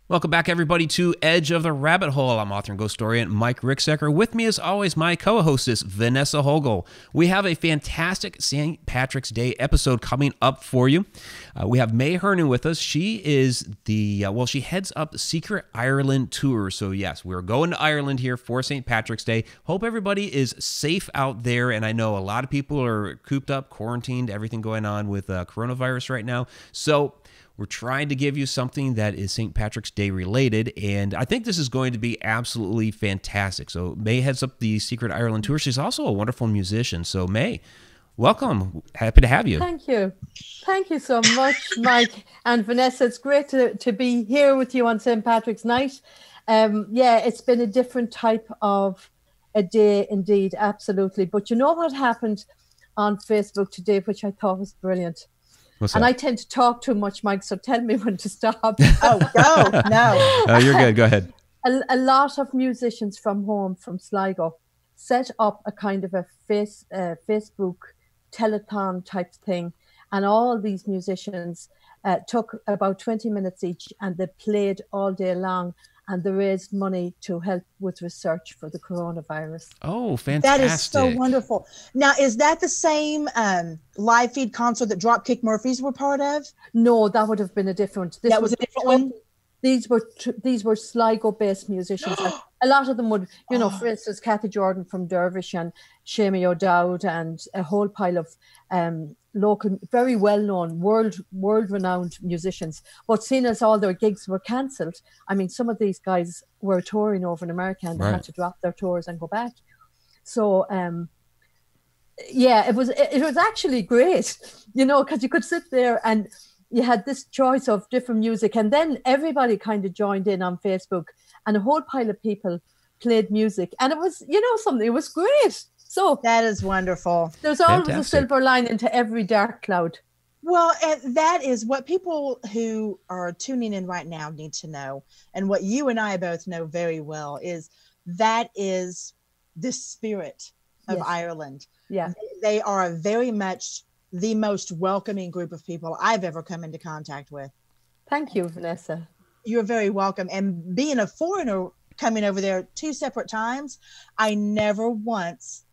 Welcome back, everybody, to Edge of the Rabbit Hole. I'm author and ghost historian Mike Ricksecker. With me, as always, my co-hostess, Vanessa Hogel. We have a fantastic St. Patrick's Day episode coming up for you. We have Mai Hernon with us. She is she heads up Secret Ireland Tours. So, yes, we're going to Ireland here for St. Patrick's Day. Hope everybody is safe out there. And I know a lot of people are cooped up, quarantined, everything going on with coronavirus right now. So, we're trying to give you something that is St. Patrick's Day related, and I think this is going to be absolutely fantastic. So Mai heads up the Secret Ireland Tour. She's also a wonderful musician. So Mai, welcome. Happy to have you. Thank you. Thank you so much, Mike and Vanessa. It's great to be here with you on St. Patrick's night. It's been a different type of a day indeed, absolutely. But you know what happened on Facebook today, which I thought was brilliant? And I tend to talk too much, Mike, so tell me when to stop. No, you're good. Go ahead. A lot of musicians from home, from Sligo, set up a kind of a Facebook telethon type thing. And all these musicians took about 20 minutes each, and they played all day long. And they raised money to help with research for the coronavirus. Oh, fantastic. That is so wonderful. Now, is that the same live feed concert that Dropkick Murphys were part of? No, that would have been a different. That was a different one? These were Sligo-based musicians. A lot of them would, for instance, Cathy Jordan from Dervish and Shamie O'Dowd and a whole pile of local, very well-known, world-renowned musicians. But seeing as all their gigs were cancelled, I mean, some of these guys were touring over in America and they had to drop their tours and go back. So, it was actually great, because you could sit there and you had this choice of different music, and then everybody kind of joined in on Facebook, and a whole pile of people played music, and it was, it was great. So that is wonderful. There's always a silver lining to every dark cloud. Well, and that is what people who are tuning in right now need to know, and what you and I both know very well is that is the spirit of Ireland. Yeah, they are very much the most welcoming group of people I've ever come into contact with. Thank you, Vanessa. You're very welcome. And being a foreigner coming over there 2 separate times, I never once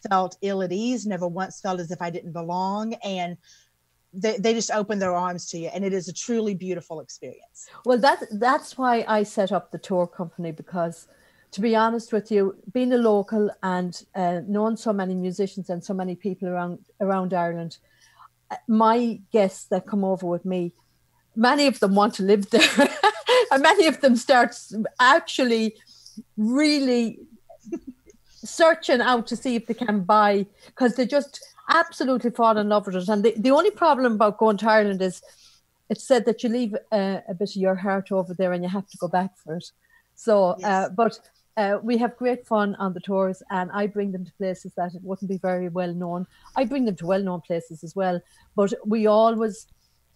felt ill at ease, never once felt as if I didn't belong. And they just open their arms to you. And it is a truly beautiful experience. Well, that's why I set up the tour company, because to be honest with you, being a local and knowing so many musicians and so many people around Ireland, my guests that come over with me, many of them want to live there. And many of them start actually really searching out to see if they can buy, because they just absolutely fall in love with it. And the only problem about going to Ireland is it's said that you leave a bit of your heart over there and you have to go back for it. So, we have great fun on the tours, and I bring them to places that it wouldn't be very well known. I bring them to well-known places as well, but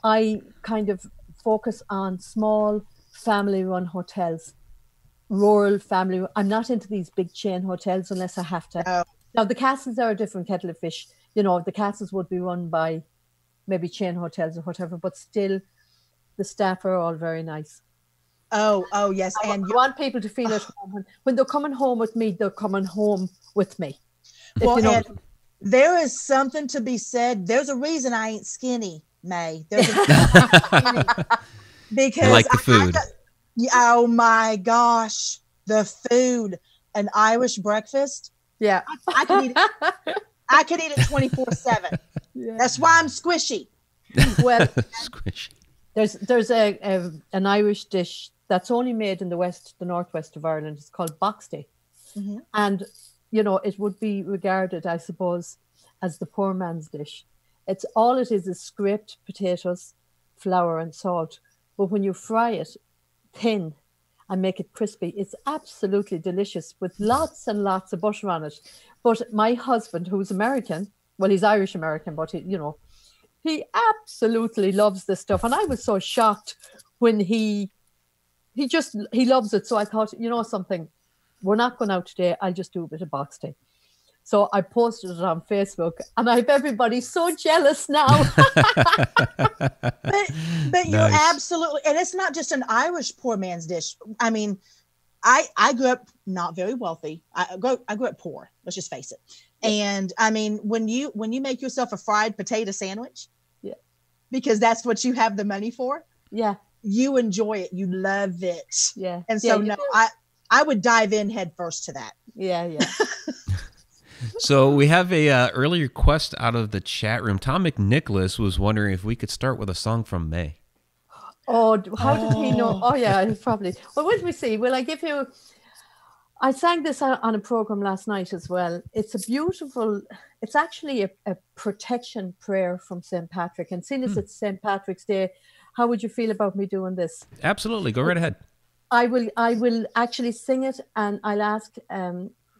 I kind of focus on small family-run hotels, rural family. I'm not into these big chain hotels unless I have to. Oh. Now, the castles are a different kettle of fish. The castles would be run by maybe chain hotels or whatever, but still the staff are all very nice. Oh, yes. And you want people to feel at home. When they're coming home with me, they're coming home with me. Well, and there is something to be said. There's a reason I ain't skinny, Mai. There's a skinny. Because I like the food. Oh my gosh, the food. An Irish breakfast. Yeah. I could eat it. I could eat it 24/7. Yeah. That's why I'm squishy. Well, squishy. There's an Irish dish that's only made in the northwest of Ireland. It's called boxty. Mm-hmm. And, it would be regarded, I suppose, as the poor man's dish. It is scraped potatoes, flour and salt. But when you fry it thin and make it crispy, it's absolutely delicious with lots and lots of butter on it. But my husband, who's American, well, he's Irish-American, but he absolutely loves this stuff. And I was so shocked when he loves it. So I thought, something, we're not going out today. I'll just do a bit of box tea. So I posted it on Facebook, and I have everybody so jealous now. But you're absolutely, and it's not just an Irish poor man's dish. I mean, I grew up not very wealthy. I grew up poor. Let's just face it. Yeah. And I mean, when you make yourself a fried potato sandwich, yeah, because that's what you have the money for. Yeah, you enjoy it. You love it. Yeah. And so I would dive in head first to that. Yeah. So we have a early request out of the chat room. Tom McNicholas was wondering if we could start with a song from May. Oh, how did he know? Oh, yeah, probably. Well, what did we see? Will I give you... I sang this on a program last night as well. It's a beautiful... It's actually a protection prayer from St. Patrick. And seeing as it's St. Patrick's Day, how would you feel about me doing this? Absolutely. Go right ahead. I will actually sing it, and I'll ask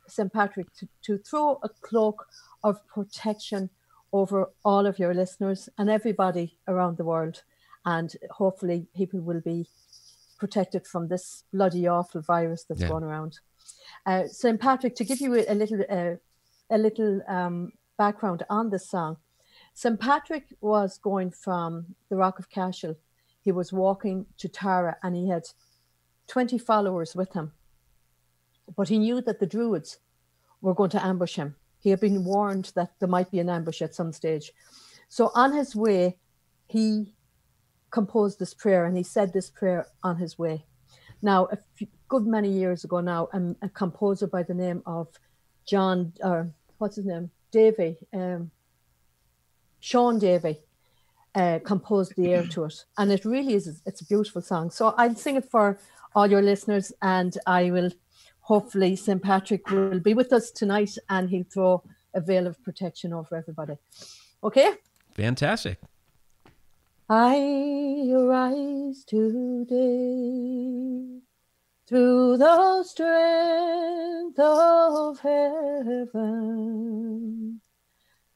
St. Patrick to throw a cloak of protection over all of your listeners and everybody around the world. And hopefully people will be protected from this bloody awful virus that's going around. St. Patrick, to give you a little background on this song, St. Patrick was going from the Rock of Cashel. He was walking to Tara, and he had 20 followers with him. But he knew that the Druids were going to ambush him. He had been warned that there might be an ambush at some stage. So on his way, he composed this prayer, and he said this prayer on his way. Now, good many years ago now, a composer by the name of Sean Davy, composed the air to it. And it really is, it's a beautiful song. So I'll sing it for all your listeners, and I will, hopefully St. Patrick will be with us tonight, and he'll throw a veil of protection over everybody. Okay? Fantastic. I arise today through the strength of heaven,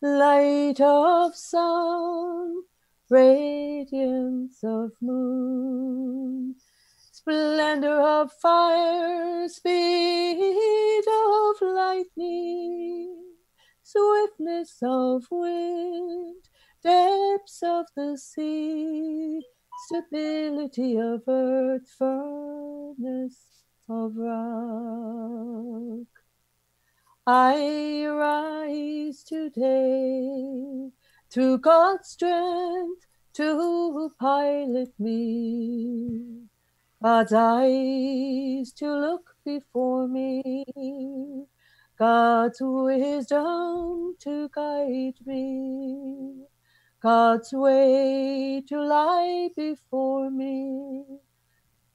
light of sun, radiance of moon, splendor of fire, speed of lightning, swiftness of wind, depths of the sea, stability of earth, firmness of rock. I rise today through God's strength to pilot me, God's eyes to look before me, God's wisdom to guide me, God's way to lie before me,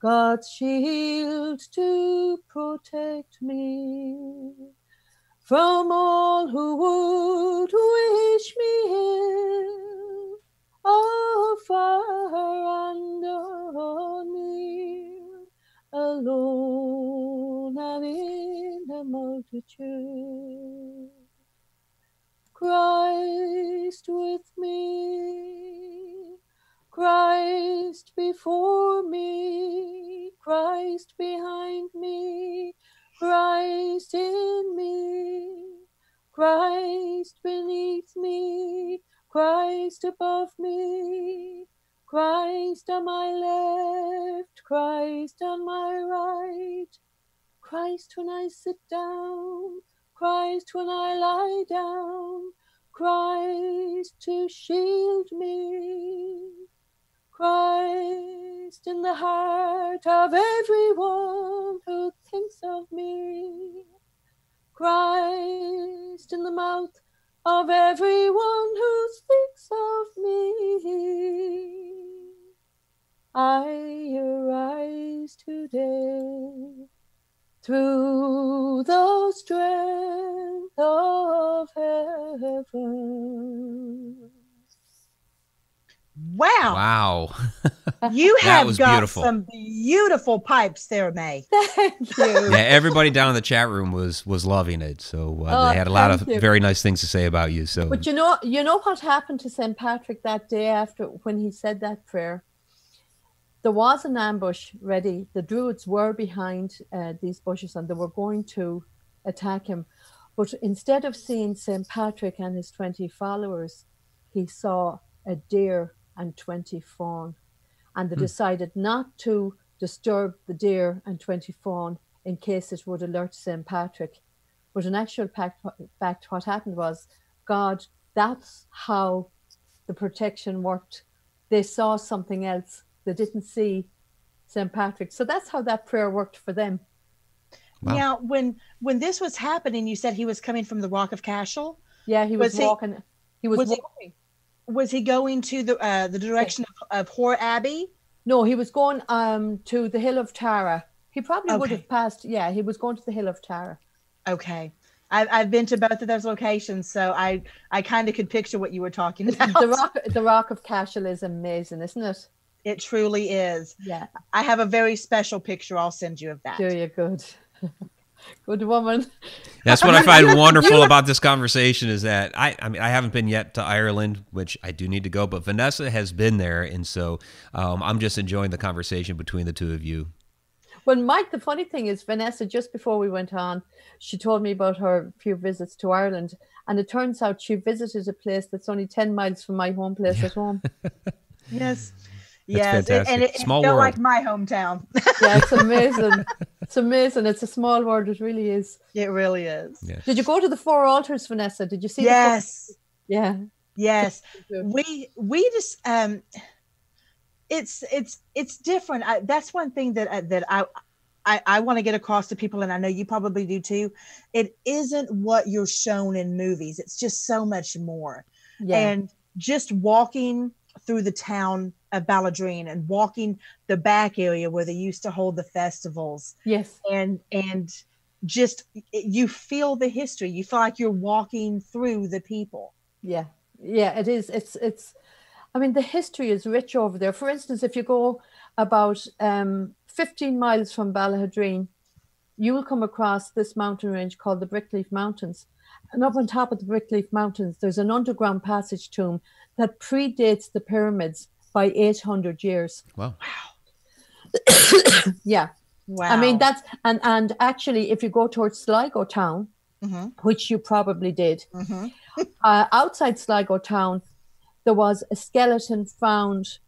God's shield to protect me from all who would wish me ill, afar and near, alone and in a multitude. Christ with me, Christ before me, Christ behind me, Christ in me, Christ beneath me, Christ above me, Christ on my left, Christ on my right, Christ when I sit down, Christ when I lie down, Christ to shield me, Christ in the heart of everyone who thinks of me, Christ in the mouth of everyone who speaks of me. I arise today through the strength of heaven. Wow. Wow. You have got beautiful. some beautiful pipes there, May. Thank you. Yeah, everybody down in the chat room was loving it. So they had a lot of very nice things to say about you. So, but you know what happened to St. Patrick that day after when he said that prayer? There was an ambush ready. The Druids were behind these bushes, and they were going to attack him. But instead of seeing St. Patrick and his 20 followers, he saw a deer and 20 fawn. And they decided not to disturb the deer and 20 fawn in case it would alert St. Patrick. But in actual fact, what happened was, God, that's how the protection worked. They saw something else. They didn't see St. Patrick. So that's how that prayer worked for them. Wow. Now, when this was happening, you said he was coming from the Rock of Cashel? Yeah, he was walking. He was walking. Was he going to the direction of Hore Abbey? No, he was going to the Hill of Tara. He probably would have passed. Yeah, he was going to the Hill of Tara. Okay. I've been to both of those locations, so I kind of could picture what you were talking about. The Rock of Cashel is amazing, isn't it? It truly is. Yeah. I have a very special picture I'll send you of that. Do you? Good. Good woman. That's what I find wonderful about this conversation is that I mean I haven't been yet to Ireland, which I do need to go, but Vanessa has been there, and so I'm just enjoying the conversation between the two of you. Well, Mike, the funny thing is, Vanessa, just before we went on, she told me about her few visits to Ireland, and it turns out she visited a place that's only 10 miles from my home place at home. Yes. That's fantastic. And it small felt world. like my hometown. Yeah, it's amazing. It's amazing. It's a small world. It really is. It really is. Yeah. Did you go to the Four Altars, Vanessa? Did you see? Yes. Yeah. Yes. We just it's different. That's one thing that I want to get across to people, and I know you probably do too. It isn't what you're shown in movies. It's just so much more. Yeah. And just walking through the town of Balladrine and walking the back area where they used to hold the festivals. Yes. And just you feel the history. You feel like you're walking through the people. Yeah. Yeah, it is. It's I mean, the history is rich over there. For instance, if you go about 15 miles from Balladrine, you will come across this mountain range called the Brickleaf Mountains. And up on top of the Brickleaf Mountains, there's an underground passage tomb that predates the pyramids by 800 years. Wow. Yeah. Wow. I mean, that's, and actually, if you go towards Sligo town, which you probably did, outside Sligo town, there was a skeleton found,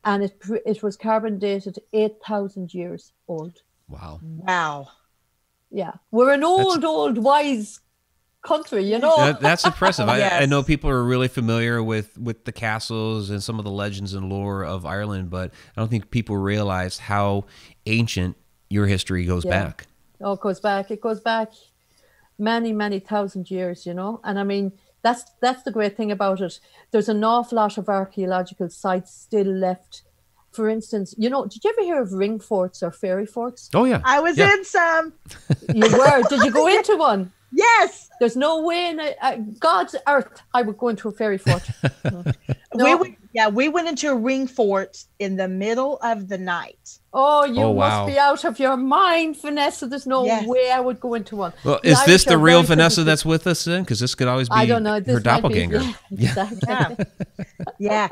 and it was carbon dated 8,000 years old. Wow. Wow. Yeah. We're an old, wise country, you know. That's impressive. Yes. I know people are really familiar with the castles and some of the legends and lore of Ireland, but I don't think people realize how ancient your history goes back. Oh, it goes back. It goes back many, many thousand years, you know. And I mean, that's the great thing about it. There's an awful lot of archaeological sites still left. For instance, you know, did you ever hear of ring forts or fairy forts? Oh, yeah. I was in some. You were. Did you go into one? Yes. There's no way in God's earth I would go into a fairy fort. No. We went into a ring fort in the middle of the night. Oh, you wow. must be out of your mind, Vanessa. There's no way I would go into one. Well, is this the real Vanessa that's with us then? Because this could always be I don't know. her doppelganger. Yeah, exactly. Yeah.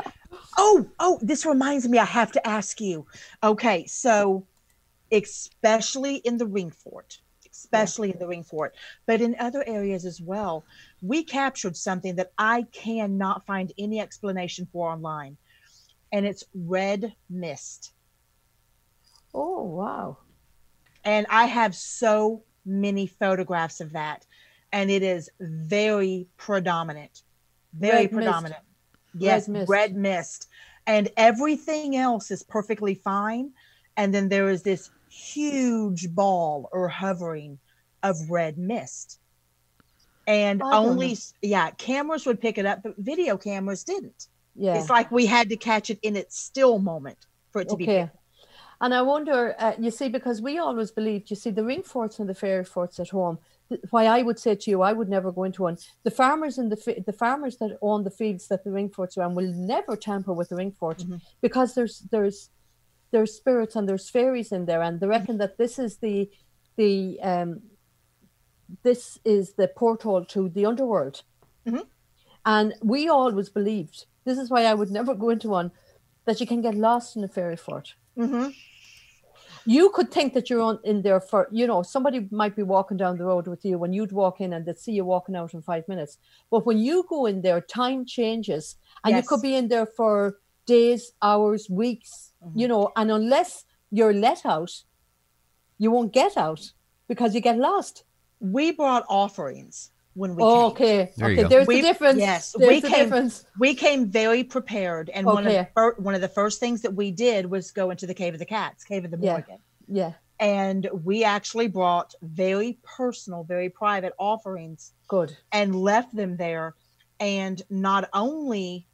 Oh, this reminds me, I have to ask you. Okay, so especially in the ring fort, but in other areas as well, we captured something that I cannot find any explanation for online, and it's red mist. Oh, wow. And I have so many photographs of that, and it is very predominant. Very predominant. Yes, red mist. And everything else is perfectly fine. And then there is this huge ball or hovering of red mist. And cameras would pick it up, but video cameras didn't. Yeah. It's like we had to catch it in its still moment for it to be picked. And I wonder, you see, because we always believed, you see, the ring forts and the fairy forts at home, why I would say to you, I would never go into one. The farmers and the farmers that own the fields that the ring forts are on will never tamper with the ring fort because there's spirits and there's fairies in there, and they reckon that this is the porthole to the underworld. And we always believed, this is why I would never go into one, that you can get lost in a fairy fort. You could think that you're in there for, somebody might be walking down the road with you when you'd walk in and they'd see you walking out in 5 minutes. But when you go in there, time changes and you could be in there for days, hours, weeks, and unless you're let out, you won't get out because you get lost. We brought offerings when we came. Okay. There's the difference. Yes. Difference. We came very prepared. And one of the first things that we did was go into the Cave of the Cats, Cave of the Morgan. Yeah. And we actually brought very personal, very private offerings. Good. And left them there. And not only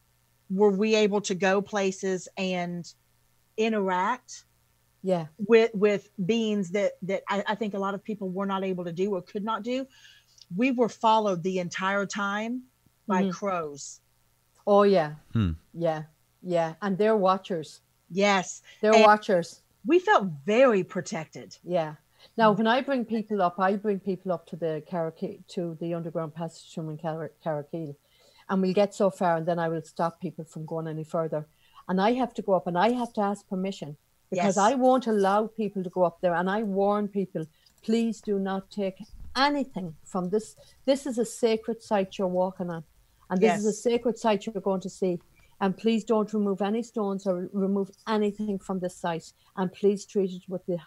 were we able to go places and interact with beings that I think a lot of people were not able to do or could not do. We were followed the entire time by crows. Oh yeah. Yeah. And they're watchers. Yes. They're watchers. We felt very protected. Yeah. Now when I bring people up to the to the underground passage room in Carrickeel, and we'll get so far and then I will stop people from going any further. And I have to go up and I have to ask permission. Because I won't allow people to go up there. And I warn people, please do not take anything from this. This is a sacred site you're walking on. And this is a sacred site you're going to see. And please don't remove any stones or remove anything from this site. And please treat it with the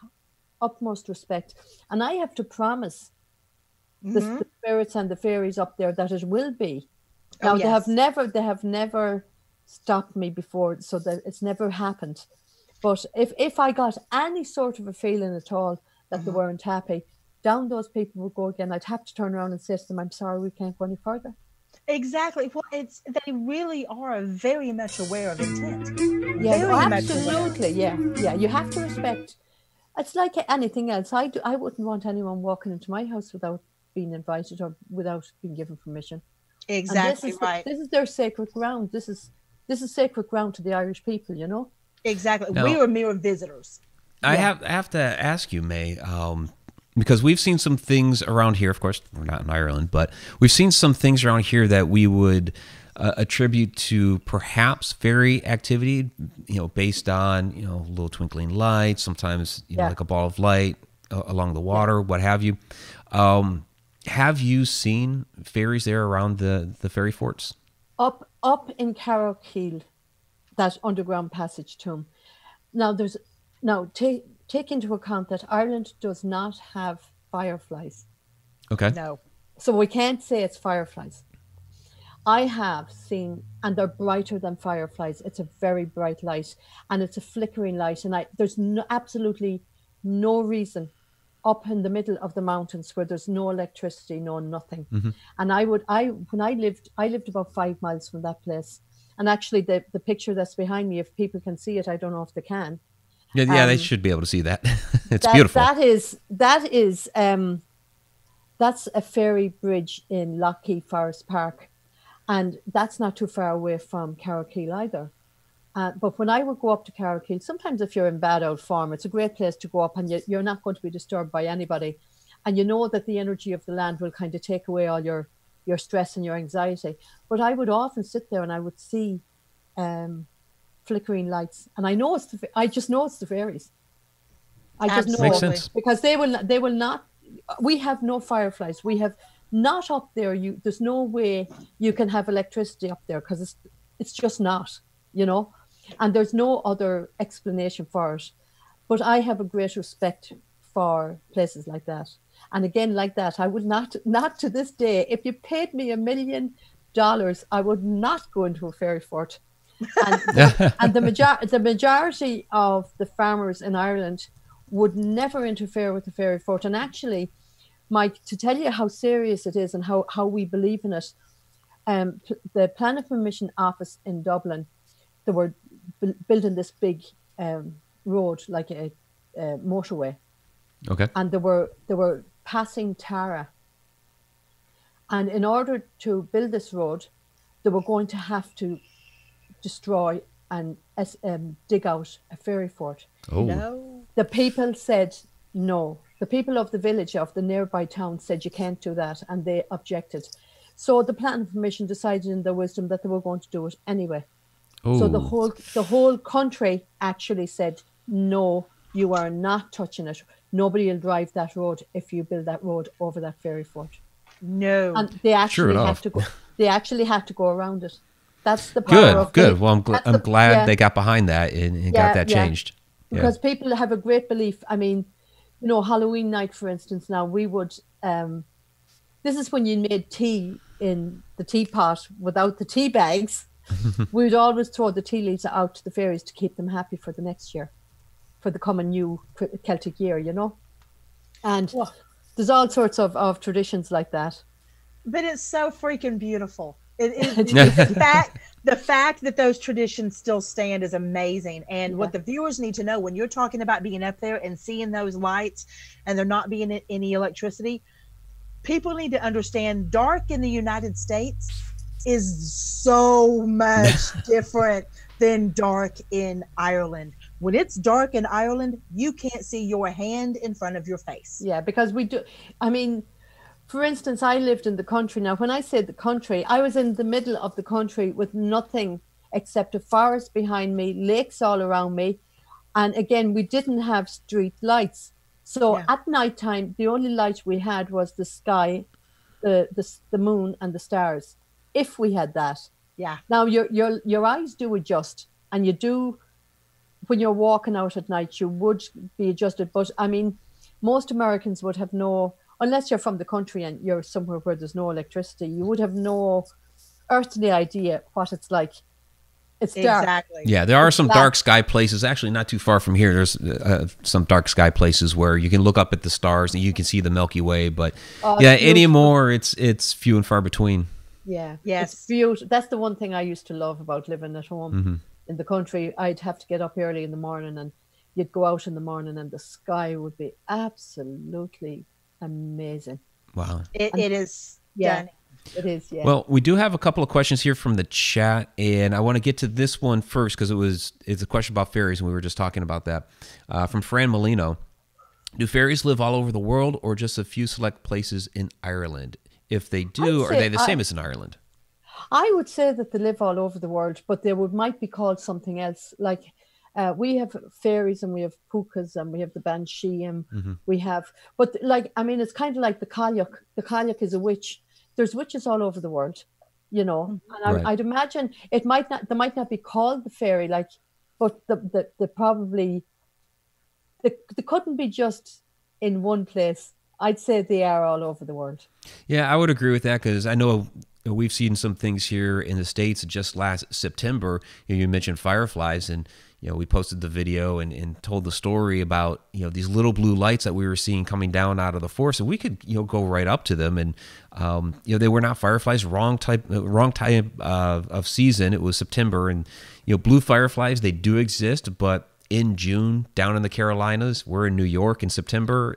utmost respect. And I have to promise the spirits and the fairies up there that it will be. Now, they have never stopped me before, so that it's never happened. But if I got any sort of a feeling at all that they weren't happy, down those people would go again. I'd have to turn around and say to them, I'm sorry, we can't go any further. Exactly. Well, they really are very much aware of intent. Yeah, absolutely. Yeah. You have to respect. It's like anything else. I wouldn't want anyone walking into my house without being invited or without being given permission. Exactly right. This is their sacred ground. This is sacred ground to the Irish people, Exactly. No. We were mere visitors. I have to ask you, May, because we've seen some things around here. Of course, we're not in Ireland, but we've seen some things around here that we would attribute to perhaps fairy activity, based on, little twinkling lights, sometimes, like a ball of light along the water, what have you. Have you seen fairies there around the fairy forts? Up in Carrickeel, that underground passage tomb. Now take into account that Ireland does not have fireflies. Okay. No. So we can't say it's fireflies. I have seen, and they're brighter than fireflies. It's a very bright light, and it's a flickering light. And there's absolutely no reason up in the middle of the mountains where there's no electricity, no nothing. Mm-hmm. And when I lived about 5 miles from that place. And actually, the picture that's behind me, if people can see it, I don't know if they can. Yeah, they should be able to see that. It's beautiful. That's a ferry bridge in Lougheed Forest Park, and that's not too far away from Carrickeel either. But when I would go up to Carrickeel, sometimes if you're in bad old form, it's a great place to go up, and you're not going to be disturbed by anybody, and you know that the energy of the land will kind of take away all your stress and your anxiety. But I would often sit there and I would see flickering lights, and I just know it's the fairies. I just know. Makes sense. Because they will not. We have no fireflies. We have not up there. There's no way you can have electricity up there because it's just not, and there's no other explanation for it. But I have a great respect for places like that. And again, like that, I would not to this day, if you paid me $1 million, I would not go into a fairy fort. And the majority of the farmers in Ireland would never interfere with the fairy fort. And actually, Mike, to tell you how serious it is and how we believe in it, the Planning Permission Office in Dublin, they were building this big road, like a motorway. Okay. And they were passing Tara. And in order to build this road, they were going to have to destroy and dig out a fairy fort. Oh. No. The people said no. The people of the village, of the nearby town, said you can't do that, and they objected. So the Planning Permission decided in their wisdom that they were going to do it anyway. Oh. So the whole country actually said no You are not touching it. Nobody will drive that road if you build that road over that fairy fort. No. And they actually have to go. They actually have to go around it. That's the power of good. Well, I'm glad they got behind that and got that changed. Because people have a great belief. I mean, you know, Halloween night, for instance, now we would, this is when you made tea in the teapot without the tea bags. We would always throw the tea leaves out to the fairies to keep them happy for the next year, for the coming new Celtic year, you know. And there's all sorts of traditions like that. But it's so freaking beautiful. The fact that those traditions still stand is amazing. And what the viewers need to know, when you're talking about being up there and seeing those lights and there not being any electricity, people need to understand dark in the United States is so much different than dark in Ireland. When it's dark in Ireland, you can't see your hand in front of your face. Yeah, because we do. I mean, for instance, I lived in the country. Now, when I say the country, I was in the middle of the country with nothing except a forest behind me, lakes all around me. And again, we didn't have street lights. So at nighttime, the only light we had was the sky, the moon and the stars, if we had that. Yeah. Now, your eyes do adjust, and you do, when you're walking out at night, you would be adjusted. But I mean, most Americans would have no, unless you're from the country and you're somewhere where there's no electricity, you would have no earthly idea what it's like. It's dark. Exactly. Yeah, there are some dark sky places. Actually, not too far from here, there's some dark sky places where you can look up at the stars and you can see the Milky Way. But anymore, it's few and far between. Yeah. Yes. It's beautiful. That's the one thing I used to love about living at home in the country. I'd have to get up early in the morning, and you'd go out in the morning, and the sky would be absolutely amazing. Wow. It is. Yeah. It is, yeah. Well, we do have a couple of questions here from the chat, and I want to get to this one first because it's a question about fairies, and we were just talking about that. From Fran Molino. Do fairies live all over the world or just a few select places in Ireland? If they do, are they the same as in Ireland? I would say that they live all over the world, but they might be called something else. Like we have fairies and we have pukas and we have the banshee and we have, but like, I mean, it's kind of like the Cailleach. The Cailleach is a witch. There's witches all over the world, you know. And I'd imagine they might not be called the fairy, like, but the probably they couldn't be just in one place. I'd say they are all over the world. Yeah, I would agree with that because I know we've seen some things here in the States just last September. You mentioned fireflies, and we posted the video and told the story about these little blue lights that we were seeing coming down out of the forest, and we could go right up to them, and they were not fireflies. Wrong type of season. It was September, and blue fireflies, they do exist, but in June down in the Carolinas, we're in New York in September.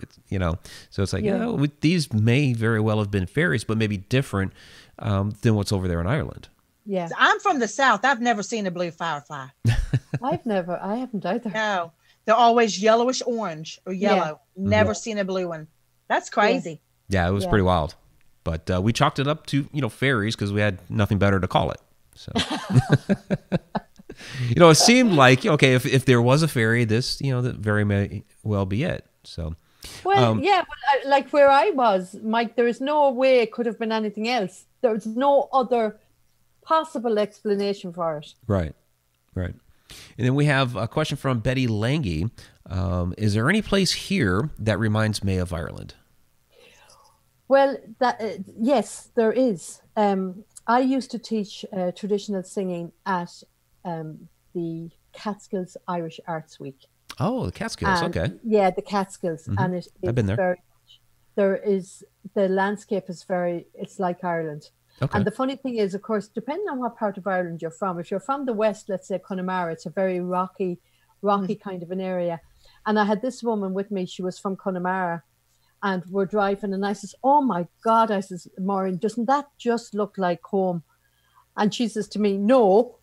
So it's like these may very well have been fairies, but maybe different than what's over there in Ireland. Yeah, I'm from the South. I've never seen a blue firefly. I haven't either. No, they're always yellowish orange or yellow. Never seen a blue one. That's crazy. Yeah, it was pretty wild. But we chalked it up to fairies because we had nothing better to call it. So it seemed like if there was a fairy, this that very may well be it. So. Well, but like where I was, Mike, there is no way it could have been anything else. There's no other possible explanation for it. Right. And then we have a question from Betty Lange. Is there any place here that reminds me of Ireland? Well, yes, there is. I used to teach traditional singing at the Catskills Irish Arts Week. Oh, the Catskills, okay. Yeah, the Catskills. And I've been there. The landscape is it's like Ireland. Okay. And the funny thing is, of course, depending on what part of Ireland you're from, if you're from the west, let's say Connemara, it's a very rocky kind of an area. And I had this woman with me, she was from Connemara, and we're driving, and I says, oh my God, I says, Maureen, doesn't that just look like home? And she says to me, no.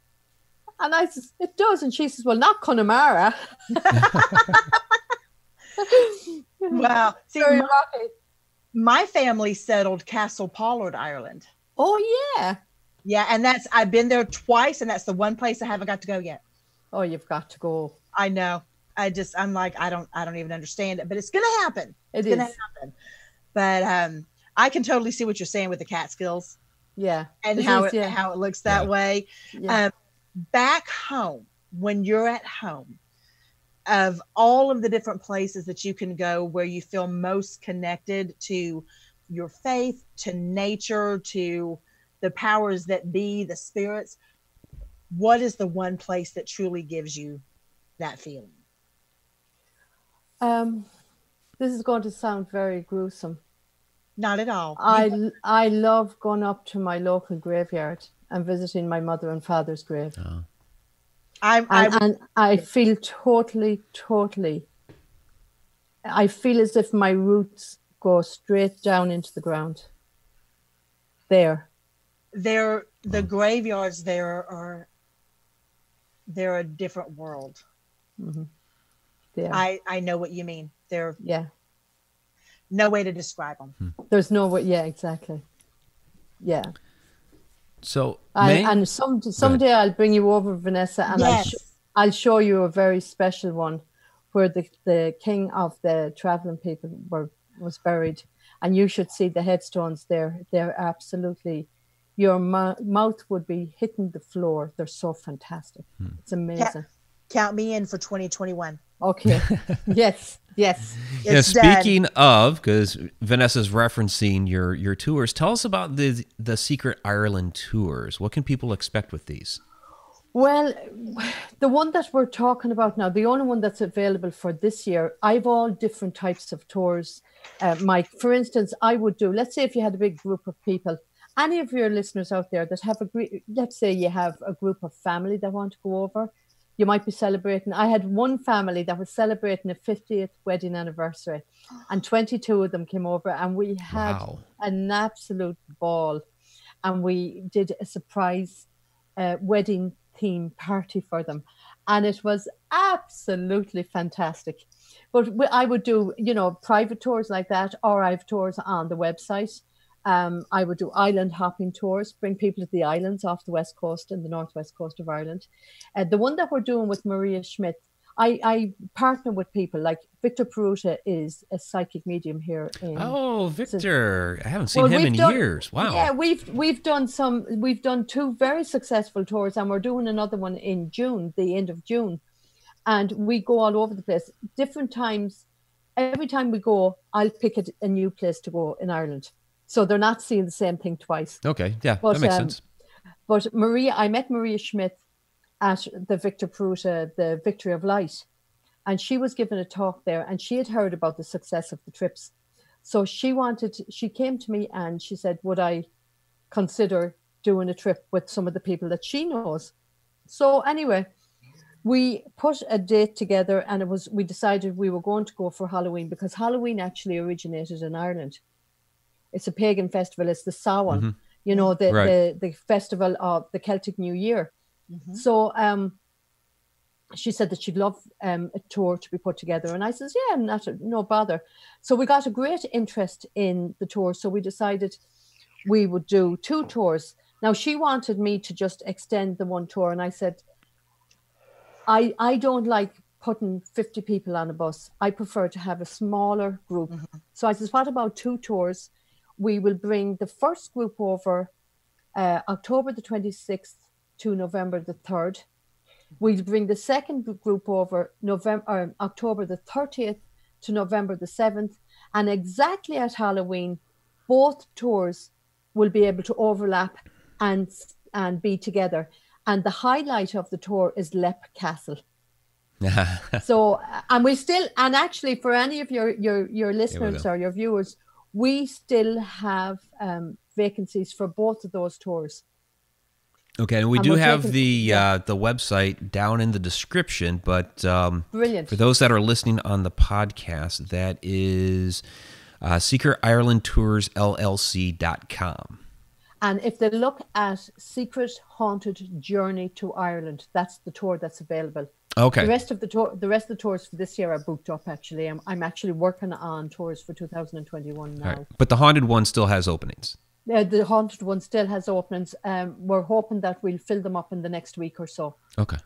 And I says, it does. And she says, well, not Connemara. Wow. See, very rocky. My family settled Castle Pollard, Ireland. Oh, yeah. Yeah, and I've been there twice, and that's the one place I haven't got to go yet. Oh, you've got to go. I know. I'm like, I don't even understand it, but it's going to happen. It's going to happen. But I can totally see what you're saying with the Catskills. Yeah. And how it looks that way. Yeah. Back home, when you're at home, of all of the different places that you can go where you feel most connected to your faith, to nature, to the powers that be, the spirits, what is the one place that truly gives you that feeling? This is going to sound very gruesome. Not at all. I love going up to my local graveyard and visiting my mother and father's grave. Oh. I feel totally, I feel as if my roots go straight down into the ground. The graveyards there they're a different world. Mm-hmm. I know what you mean. They're no way to describe them. There's no way. Yeah, exactly. Yeah. So someday I'll bring you over, Vanessa, and I'll show you a very special one where the king of the traveling people was buried, and you should see the headstones there. They're absolutely, your mouth would be hitting the floor. They're so fantastic. It's amazing. Count me in for 2021. Okay. Yes. Yeah, speaking of, because Vanessa's referencing your tours, tell us about the Secret Ireland Tours. What can people expect with these? Well, the one that we're talking about now, the only one that's available for this year, I've all different types of tours. Mike, for instance, I would do, let's say if you had a big group of people, any of your listeners out there that have let's say you have a group of family that want to go over, you might be celebrating. I had one family that was celebrating a 50th wedding anniversary, and 22 of them came over, and we had an absolute ball. And we did a surprise wedding theme party for them, and it was absolutely fantastic. But I would do, private tours like that, or I have tours on the website. I would do island hopping tours, bring people to the islands off the west coast and the northwest coast of Ireland. The one that we're doing with Maria Schmidt, I partner with people like Victor Peruta is a psychic medium here. Victor! I haven't seen him in years. Wow. Yeah, we've done two very successful tours, and we're doing another one in June, the end of June, and we go all over the place, different times. Every time we go, I'll pick a new place to go in Ireland. So they're not seeing the same thing twice. Okay, yeah, that makes sense. But I met Maria Schmidt at the Victor Peruta, the Victory of Light, and she was given a talk there, and she had heard about the success of the trips. So she came to me and she said, would I consider doing a trip with some of the people that she knows? So anyway, we put a date together, and we decided we were going to go for Halloween, because Halloween actually originated in Ireland. It's a pagan festival. It's the Samhain, the festival of the Celtic New Year. Mm-hmm. So she said that she'd love a tour to be put together. And I says, yeah, no bother. So we got a great interest in the tour. So we decided we would do 2 tours. Now, she wanted me to just extend the one tour. And I said, I don't like putting 50 people on a bus. I prefer to have a smaller group. Mm-hmm. So I says, what about 2 tours? We will bring the first group over October the 26th to November the 3rd. We'll bring the second group over October the 30th to November the 7th. And exactly at Halloween, both tours will be able to overlap and be together. And the highlight of the tour is Malahide Castle. So, and actually for any of your listeners or your viewers, we still have vacancies for both of those tours. Okay, and we do have the website down in the description, but brilliant. For those that are listening on the podcast, that is Secret Ireland Tours LLC.com. And if they look at Secret Haunted Journey to Ireland, that's the tour that's available. Okay. The rest of the tours for this year are booked up. Actually, I'm actually working on tours for 2021 now. Right. But the haunted one still has openings. The haunted one still has openings. We're hoping that we'll fill them up in the next week or so. Okay.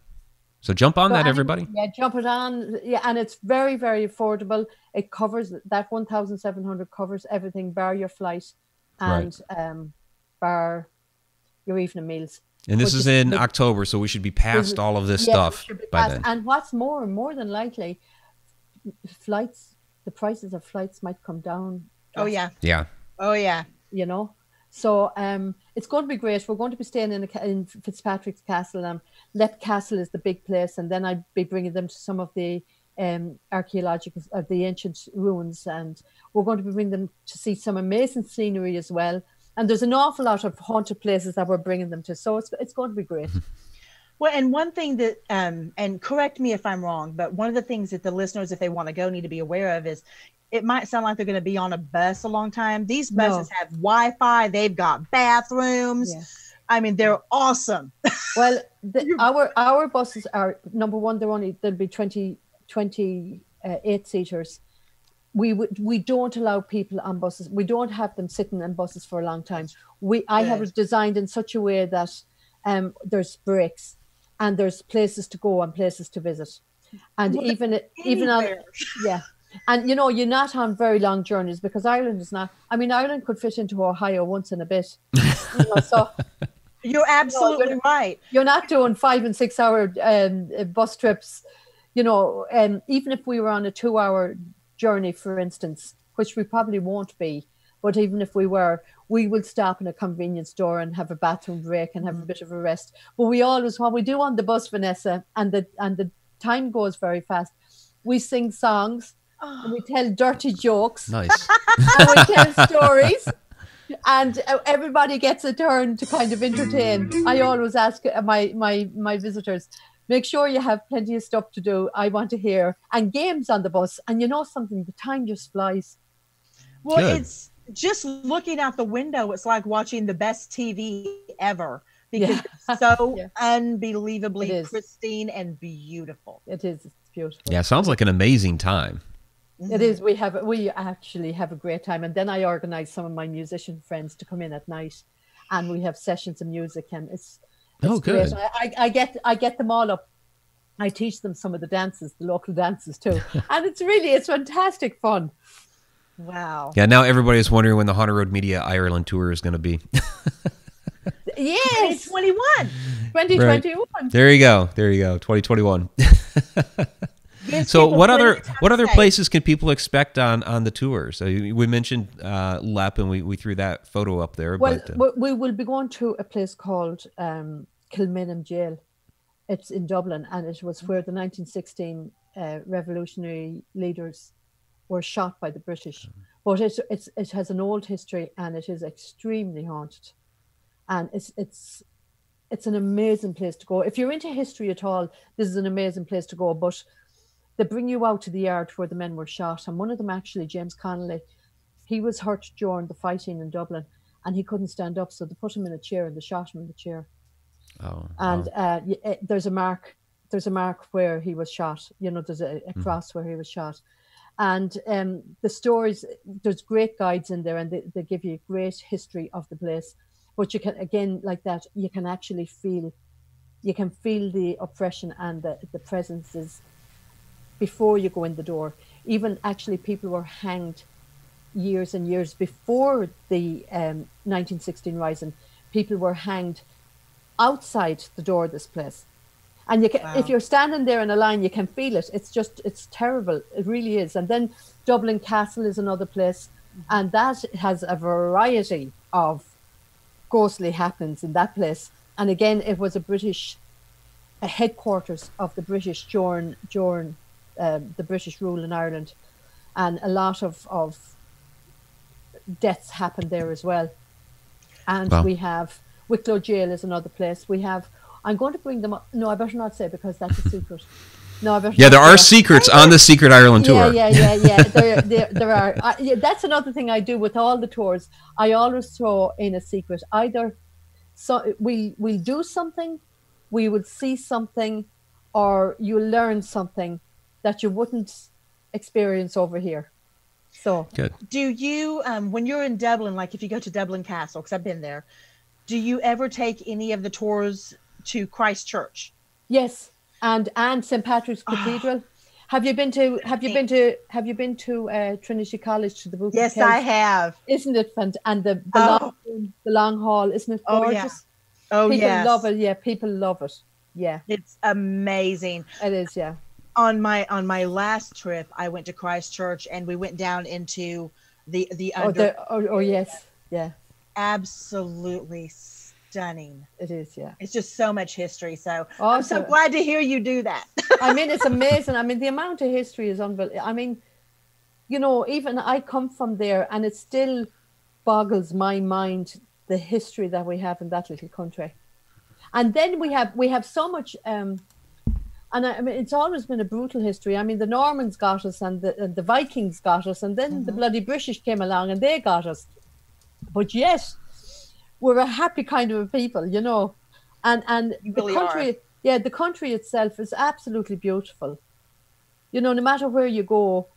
So jump on So that, everybody. Yeah, jump it on. Yeah, and it's very, very affordable. It covers that 1,700 covers everything, bar your flight and bar your evening meals. And this is in October, so we should be past all of this stuff by then. And what's more than likely, the prices of flights might come down. Oh yeah. Yeah. Oh yeah. You know, so it's going to be great. We're going to be staying in Fitzpatrick's Castle. Lep Castle is the big place, and then I'd be bringing them to some of the archaeological, the ancient ruins, and we're going to be bringing them to see some amazing scenery as well. And there's an awful lot of haunted places that we're bringing them to, so it's going to be great. Well, and one thing that, and correct me if I'm wrong, but one of the things that the listeners, if they want to go, need to be aware of is, it might sound like they're going to be on a bus a long time. These buses have Wi-Fi. They've got bathrooms. Yeah. I mean, they're awesome. Well, our buses are, number one, they'll be 28 seaters. We don't allow people on buses. We don't have them sitting in buses for a long time. I have it designed in such a way that there's breaks and there's places to go and places to visit. And even on, yeah. And, you're not on very long journeys because Ireland is not, Ireland could fit into Ohio once in a bit. So you're absolutely right. You're not doing 5 and 6 hour bus trips, even if we were on a 2-hour journey, for instance, which we probably won't be. But even if we were, we will stop in a convenience store and have a bathroom break and have a bit of a rest. But what we do on the bus, Vanessa, and the time goes very fast, we sing songs. And we tell dirty jokes. Nice. And we tell stories. And everybody gets a turn to kind of entertain. I always ask my visitors, make sure you have plenty of stuff to do. I want to hear. And games on the bus. And something, the time just flies. Well, Good. It's just looking out the window. It's like watching the best TV ever. Because it's so unbelievably pristine and beautiful. It is. It's beautiful. Yeah, it sounds like an amazing time. It is. We actually have a great time, and then I organize some of my musician friends to come in at night, and we have sessions of music, and it's good. Great. I get them all up. I teach them some of the dances, the local dances too, and it's fantastic fun. Wow. Yeah. Now everybody is wondering when the Haunted Road Media Ireland tour is going to be. Yes, 2021. Right. There you go. 2021. So what other places can people expect on the tour? So we mentioned Lep, and we threw that photo up there. Well, we will be going to a place called Kilmainham Jail. It's in Dublin, and it was where the 1916 revolutionary leaders were shot by the British. But it has an old history, and it is extremely haunted. And it's an amazing place to go. If you're into history at all, this is an amazing place to go. But they bring you out to the yard where the men were shot. And one of them, actually, James Connolly, he was hurt during the fighting in Dublin and he couldn't stand up. So they put him in a chair and they shot him in the chair. Oh, and there's a mark where he was shot. There's a cross where he was shot. And the stories, there's great guides in there, and they give you a great history of the place. But you can, again, like that, you can actually feel the oppression and the presences before you go in the door. Even actually people were hanged years and years before the 1916 rising. People were hanged outside the door of this place. And you can, if you're standing there in a line, you can feel it. It's terrible. It really is. And then Dublin Castle is another place. And that has a variety of ghostly happenings in that place. And again, it was a headquarters of the British during the British rule in Ireland, and a lot of deaths happened there as well. And we have Wicklow Jail is another place. I'm going to bring them up. No, I better not say, because that's a secret. No, I better. Yeah, there are secrets on the Secret Ireland tour. Yeah. There are. That's another thing I do with all the tours. I always throw in a secret. Either we'll do something, we will see something, or you'll learn something that you wouldn't experience over here. So good. Do you, when you're in Dublin, like if you go to Dublin Castle, because I've been there, do you ever take any of the tours to Christchurch? Yes. And St. Patrick's Cathedral. Have you been to Trinity College to the Book? Yes, I have. Isn't it fantastic? And the long hall, isn't it gorgeous? Oh, people yes. love it. Yeah, people love it. Yeah, it's amazing. It is. Yeah. On my last trip, I went to Christchurch, and we went down into the yes, yeah, absolutely stunning. It is. Yeah, it's just so much history. So I'm so glad to hear you do that. I mean, it's amazing. I mean, the amount of history is unbelievable. I mean, you know, even I come from there, and it still boggles my mind the history that we have in that little country. And then we have so much. And I mean, it's always been a brutal history. I mean, the Normans got us, and the Vikings got us, and then the bloody British came along and they got us. But yes, we're a happy kind of a people, you know. And really the country, the country itself is absolutely beautiful. You know, no matter where you go,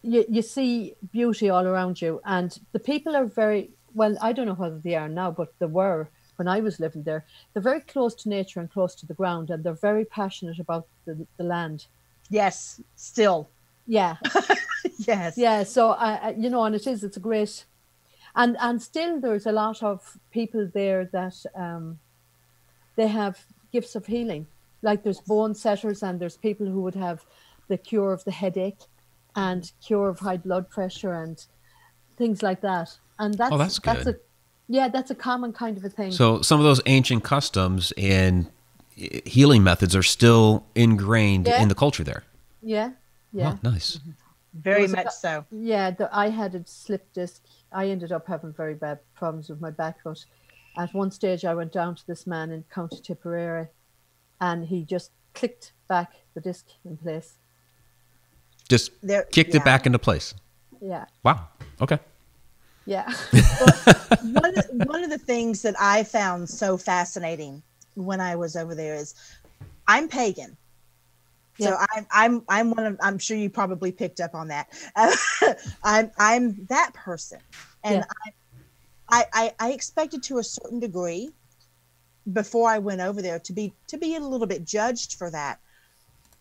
you see beauty all around you. And the people are very, well, I don't know whether they are now, but they were. When I was living there, they're very close to nature and close to the ground, and they're very passionate about the land. Yes, still. Yeah. Yes. Yeah. So you know, and it's a great, and still there's a lot of people there that they have gifts of healing. Like there's bone setters, and there's people who would have the cure of the headache, and cure of high blood pressure, and things like that. And that's good. That's a common kind of a thing. So some of those ancient customs and healing methods are still ingrained in the culture there. Yeah, yeah. Oh, nice. Very much so. Yeah, I had a slip disc. I ended up having very bad problems with my back, but at one stage I went down to this man in County Tipperary, and he just clicked back the disc in place. Just kicked it back into place. Yeah. Wow. Okay. Yeah. One of the things that I found so fascinating when I was over there is I'm pagan. So I'm one of, I'm sure you probably picked up on that. I'm that person. And I expected to a certain degree before I went over there to be a little bit judged for that.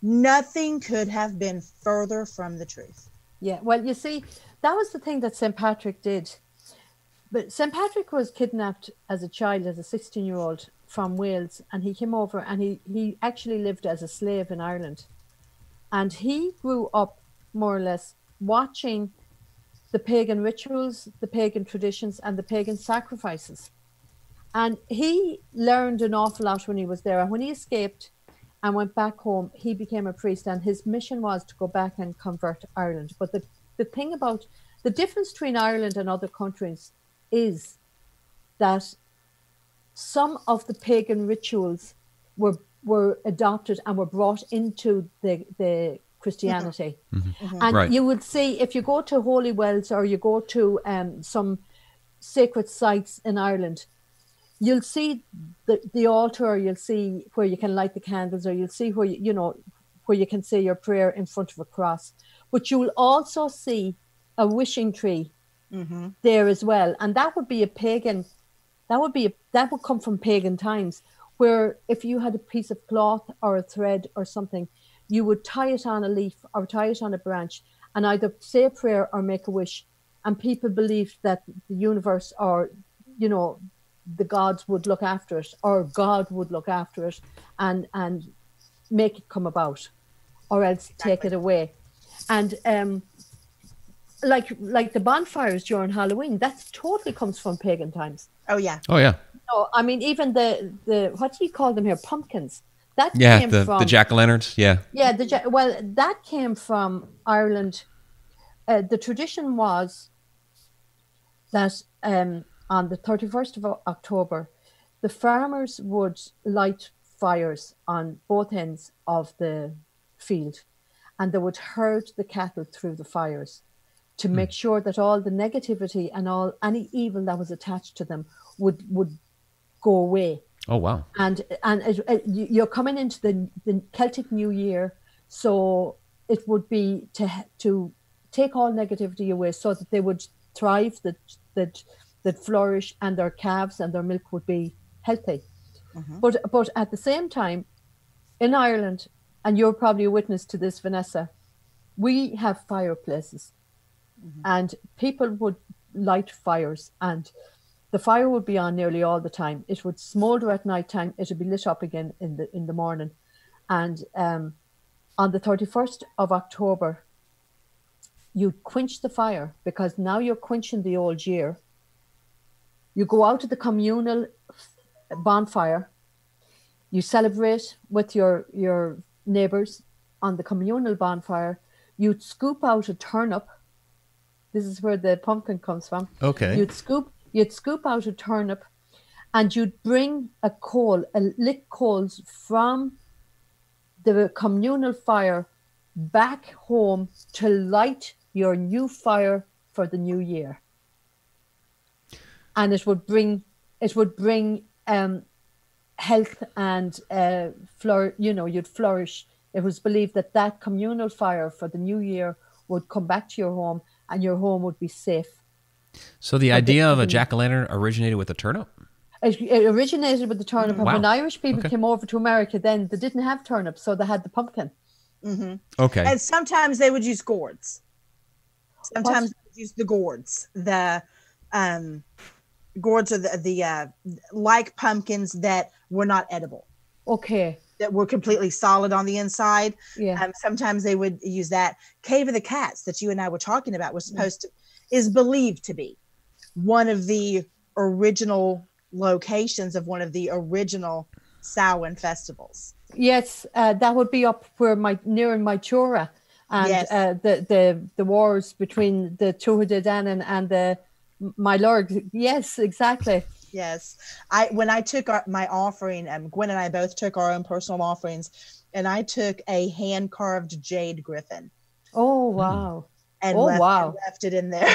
Nothing could have been further from the truth. Yeah. Well, you see, that was the thing that St. Patrick did. But St. Patrick was kidnapped as a child, as a 16-year-old from Wales, and he came over, and he actually lived as a slave in Ireland. And he grew up more or less watching the pagan rituals, the pagan traditions, and the pagan sacrifices. And he learned an awful lot when he was there. And when he escaped and went back home, he became a priest, and his mission was to go back and convert Ireland. But the thing about the difference between Ireland and other countries is that some of the pagan rituals were adopted and were brought into the Christianity. And you would see, if you go to Holy Wells or you go to some sacred sites in Ireland, you'll see the altar, or you'll see where you can light the candles, or you'll see where where you can say your prayer in front of a cross. But you will also see a wishing tree there as well, and that would be a pagan. That would come from pagan times, where if you had a piece of cloth or a thread or something, you would tie it on a leaf or tie it on a branch, and either say a prayer or make a wish. And people believed that the universe, or the gods would look after it, or God would look after it, and make it come about, or else take it away. And like the bonfires during Halloween, that totally comes from pagan times. Oh yeah. No, I mean, even the what do you call them here? Pumpkins. That came from the jack-o'-lanterns. Yeah. Yeah, that came from Ireland. The tradition was that on the 31st of October, the farmers would light fires on both ends of the field, and they would herd the cattle through the fires to make sure that all the negativity and any evil that was attached to them would go away. Oh wow! And you're coming into the Celtic New Year, so it would be to take all negativity away, so that they would thrive, that flourish, and their calves and their milk would be healthy. But at the same time, in Ireland, and you're probably a witness to this, Vanessa, we have fireplaces, and people would light fires, and the fire would be on nearly all the time. It would smolder at night time. It would be lit up again in the morning. And on the 31st of October, you'd quench the fire, because now you're quenching the old year. You go out to the communal bonfire. You celebrate with your neighbours on the communal bonfire. You'd scoop out a turnip. This is where the pumpkin comes from. Okay. You'd scoop out a turnip, and you'd bring a lit coals from the communal fire back home to light your new fire for the new year. And it would bring health and you'd flourish. It was believed that communal fire for the new year would come back to your home, and your home would be safe. So the idea of a jack-o'-lantern originated with a turnip? It originated with the turnip. And Wow. when Irish people came over to America, then they didn't have turnips, so they had the pumpkin. Okay. And sometimes they would use gourds. Sometimes they would use the gourds. The gourds are the like pumpkins that were not edible. Okay. That were completely solid on the inside. Yeah. Sometimes they would use that. Cave of the Cats that you and I were talking about is believed to be one of the original locations of one of the original Samhain festivals. Yes, that would be up where near Maitura, and Yes. The wars between the Tuatha Danann and the My Lord. Yes, exactly. Yes. When I took my offering, Gwen and I both took our own personal offerings, and I took a hand-carved jade griffin. Oh, wow. And left it in there.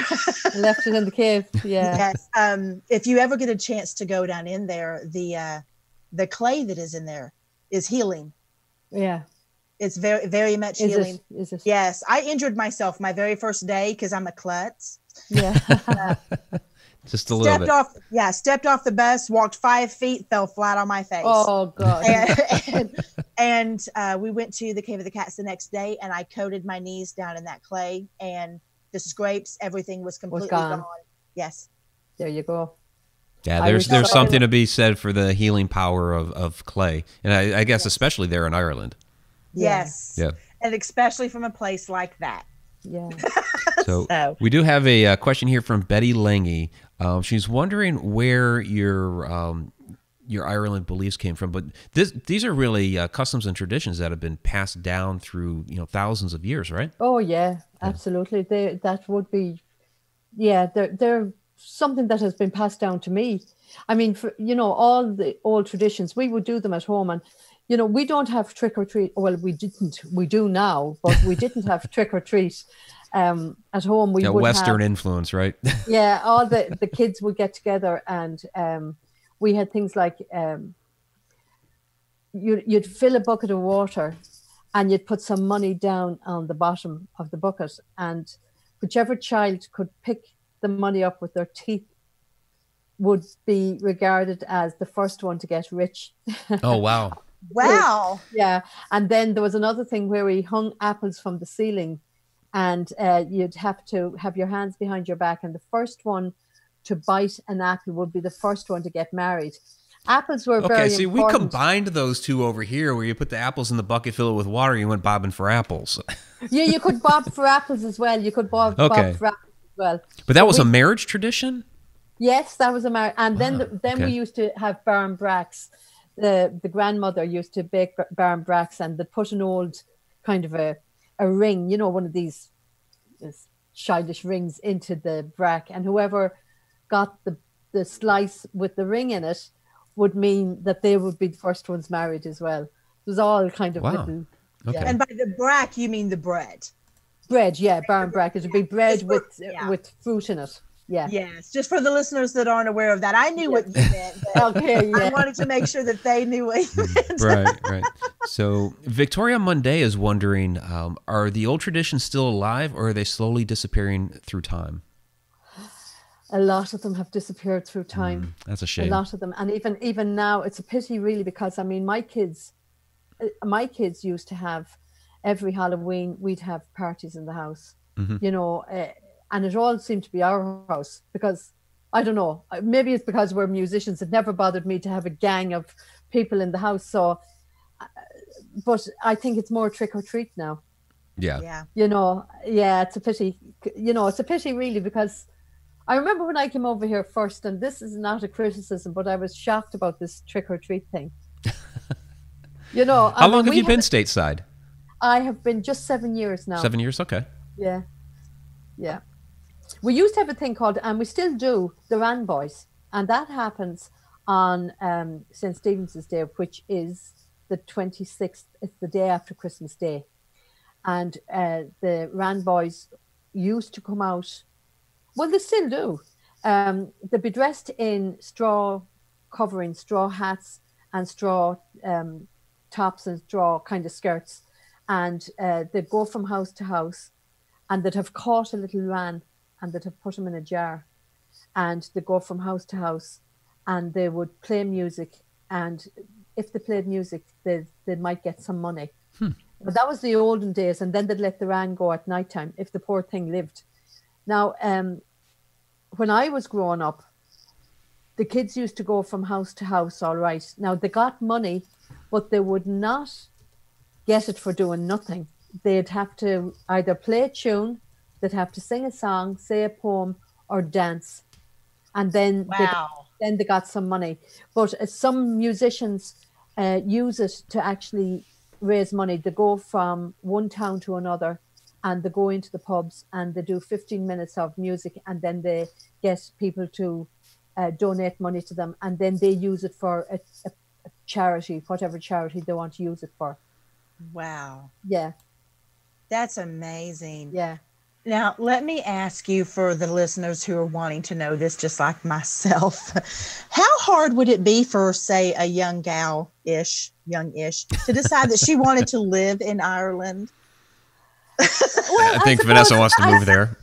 Left it in the cave. Yeah. Yes. If you ever get a chance to go down in there, the clay that is in there is healing. Yeah. It's very, very much healing. Is it? Yes. I injured myself my very first day because I'm a klutz. Yeah. Just a little bit. Stepped off the bus, walked 5 feet, fell flat on my face. Oh, God. And we went to the Cave of the Cats the next day, and I coated my knees down in that clay, and the scrapes, everything was completely gone. Yes. There you go. Yeah, there's something to be said for the healing power of clay. And I guess especially there in Ireland. Yes. Yeah. And especially from a place like that. Yeah. So we do have a question here from Betty Lange. She's wondering where your Ireland beliefs came from, but these are really customs and traditions that have been passed down through thousands of years, right? Oh yeah, absolutely. That would be, they're something that has been passed down to me. I mean, for, all the old traditions, we would do them at home, and we don't have trick or treat. Well, we didn't. We do now, but we didn't have trick or treat at home. We would Western influence, right? Yeah, all the kids would get together, and we had things like you'd fill a bucket of water, and you'd put some money down on the bottom of the bucket, and whichever child could pick the money up with their teeth would be regarded as the first one to get rich. Oh, wow. Wow. Yeah. And then there was another thing where we hung apples from the ceiling, and you'd have to have your hands behind your back, and the first one to bite an apple would be the first one to get married. Apples were very important. We combined those two over here, where you put the apples in the bucket, fill it with water, you went bobbing for apples. Yeah, you could bob for apples as well. You could bob for apples as well. But that was a marriage tradition? Yes, that was a marriage. And then we used to have barn bracks. The grandmother used to bake barn bracks, and they'd put an old kind of a ring, one of these childish rings into the brack, and whoever got the slice with the ring in it would mean that they would be the first ones married as well. It was all kind of little. Okay. And by the brack, you mean the bread? Bread, yeah, barn brack. It would be bread with fruit in it. Yeah. Yes. Just for the listeners that aren't aware of that, I knew what you meant. Okay. Yeah. I wanted to make sure that they knew what you meant. Right. So Victoria Munday is wondering, are the old traditions still alive, or are they slowly disappearing through time? A lot of them have disappeared through time. That's a shame. A lot of them. And even now, it's a pity really, because I mean, my kids my kids used to have, every Halloween, we'd have parties in the house, you know, and it all seemed to be our house because, I don't know, maybe it's because we're musicians. It never bothered me to have a gang of people in the house. So, but I think it's more trick or treat now. Yeah. You know, yeah, it's a pity. You know, it's a pity really, because I remember when I came over here first, and this is not a criticism, but I was shocked about this trick or treat thing. You know, How long have you been stateside? I have been just 7 years now. 7 years, okay. Yeah, yeah. We used to have a thing called, and we still do, the Ran Boys, and that happens on St. Stephen's Day, which is the 26th. It's the day after Christmas Day. And the Ran Boys used to come out, well, they still do. They'd be dressed in straw covering, straw hats and straw tops and straw kind of skirts. And they'd go from house to house, and they'd have caught a little ran, and they'd have put him in a jar. And they'd go from house to house, and they would play music. And if they played music, they might get some money. But that was the olden days. And then they'd let the ran go at nighttime if the poor thing lived. Now, when I was growing up, the kids used to go from house to house, all right. Now, they got money, but they would not get it for doing nothing. They'd have to either play a tune, they'd have to sing a song, say a poem, or dance. And then, they got some money. But some musicians use it to actually raise money. They go from one town to another, and they go into the pubs, and they do 15 minutes of music, and then they get people to donate money to them, and then they use it for a charity, whatever charity they want to use it for. Wow. Yeah. That's amazing. Yeah. Now, let me ask you, for the listeners who are wanting to know this, just like myself, how hard would it be for, say, a young gal-ish, young-ish, to decide that she wanted to live in Ireland? Well, I think Vanessa wants to move there.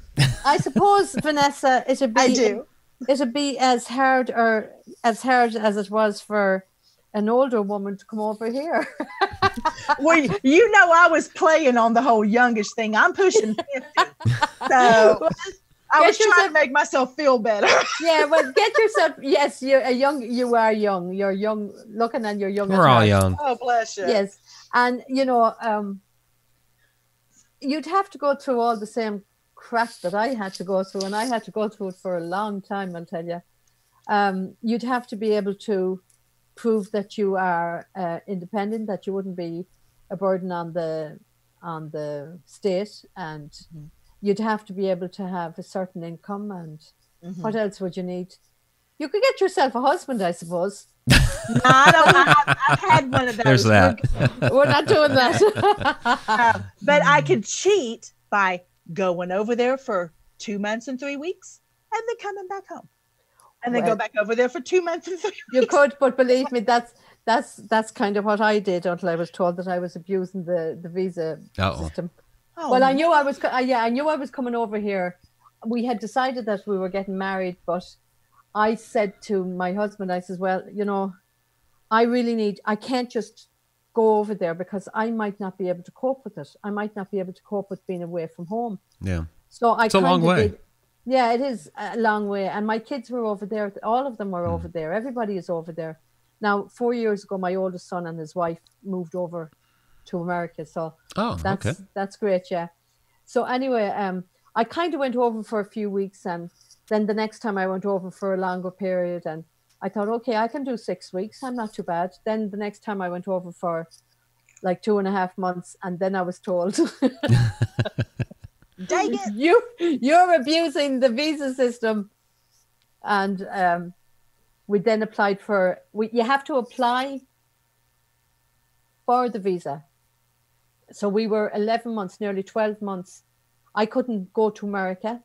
I suppose, Vanessa, it'd be as hard as it was for an older woman to come over here. Well, you know, I was playing on the whole youngish thing. I'm pushing 50. So I was trying to make myself feel better. Yeah, well, get yourself, yes, you are young. You're young looking, and you're young. We're all young. Oh, bless you. Yes. And, you know, you'd have to go through all the same crap that I had to go through, and I had to go through it for a long time, I'll tell you. You'd have to be able to prove that you are independent, that you wouldn't be a burden on the state, and you'd have to be able to have a certain income, and what else would you need? You could get yourself a husband, I suppose. No, I've had one of those. There's that. We're not doing that. But I could cheat by going over there for 2 months and 3 weeks, and then coming back home. And then go back over there for 2 months and 3 weeks. You could, but believe me, that's kind of what I did until I was told that I was abusing the visa system. Oh, well, I knew I was coming over here. We had decided that we were getting married, but I said to my husband, I says, well, you know, I can't just go over there because I might not be able to cope with it. I might not be able to cope with being away from home. Yeah. So it's a long way. Yeah, it is a long way. And my kids were over there. All of them were over there. Everybody is over there. Now, 4 years ago, my oldest son and his wife moved over to America. So that's great, yeah. So anyway, I kind of went over for a few weeks, and then the next time I went over for a longer period, and I thought, okay, I can do 6 weeks. I'm not too bad. Then the next time I went over for like 2.5 months, and then I was told... Dang it. You're abusing the visa system. And we then applied for, you have to apply for the visa. So we were 11 months, nearly 12 months. I couldn't go to America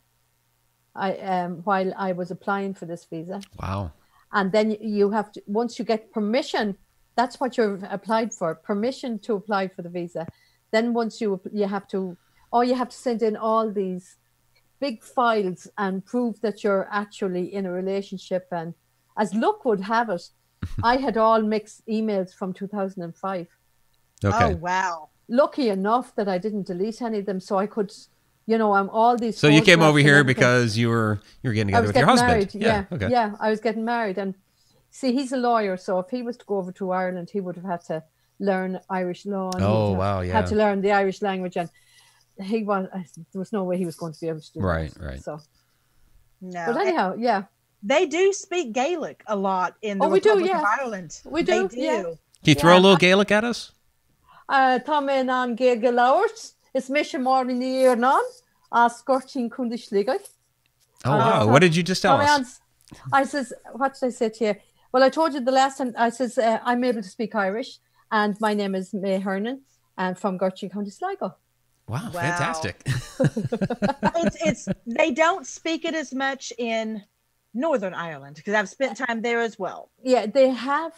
while I was applying for this visa. Wow. And then you have to, once you get permission, that's what you're applied for, permission to apply for the visa. Then once you have to send in all these big files and prove that you're actually in a relationship. And as luck would have it, I had all mixed emails from 2005. Okay. Oh, wow. Lucky enough that I didn't delete any of them, so I could, I'm all these. So you came photographs over and here everything. because you were getting I together was with your getting husband. married. Yeah, Okay. yeah, I was getting married, and see, he's a lawyer, so if he was to go over to Ireland, he would have had to learn Irish law, and he Oh, would have wow, had yeah. to learn the Irish language, and there was no way he was going to be able to do Right, that. right. So, No. but anyhow, yeah, They do speak Gaelic a lot in the we do, Republic of yeah. Ireland. We do, They do. yeah. Can you throw a little Gaelic at us? Támen an Gaeilge labhairt, is mis sem Mai Hernon, as Gurteen Co Sligo. Oh, wow. What did you just tell us? I says, what did I say to you? Well, I told you the last time. I says, I'm able to speak Irish, and my name is Mai Hernon, and from Gurteen Co Sligo. Wow, fantastic. They don't speak it as much in Northern Ireland, because I've spent time there as well. Yeah, they have.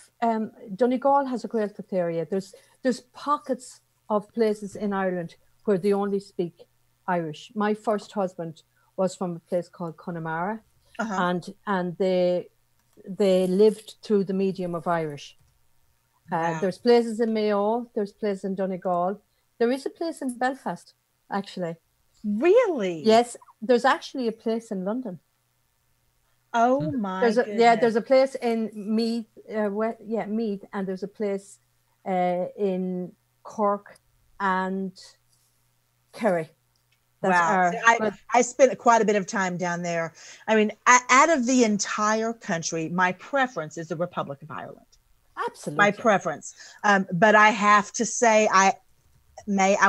Donegal has a Gaeltacht area. There's pockets of places in Ireland where they only speak Irish. My first husband was from a place called Connemara, and they lived through the medium of Irish. Wow. There's places in Mayo, there's places in Donegal. There is a place in Belfast, actually. Really? Yes, there's actually a place in London. Oh my goodness. There's a place in Meath, Meath, and there's a place in Cork and Kerry. Wow. I spent quite a bit of time down there. I mean, out of the entire country, my preference is the Republic of Ireland. Absolutely. My preference. But I have to say, I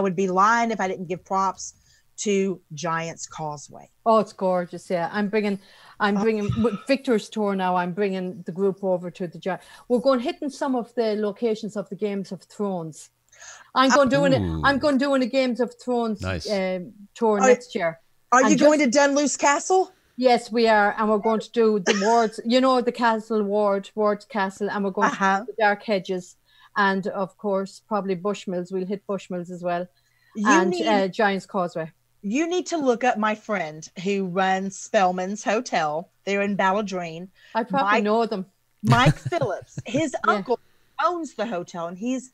would be lying if I didn't give props to Giant's Causeway. Oh, it's gorgeous. Yeah. I'm bringing with Victor's tour now. I'm bringing the group over to the Giant. We're going hitting some of the locations of the Games of Thrones. I'm going doing a Games of Thrones tour next year. Are you going to Dunluce Castle? Yes, we are, and we're going to do the wards. The castle ward castle, and we're going to do the Dark Hedges, and of course probably Bushmills. We'll hit Bushmills as well, Giant's Causeway. You need to look up my friend who runs Spellman's Hotel. They're in Balladrine. I probably know them. Mike Phillips, his uncle owns the hotel, and he's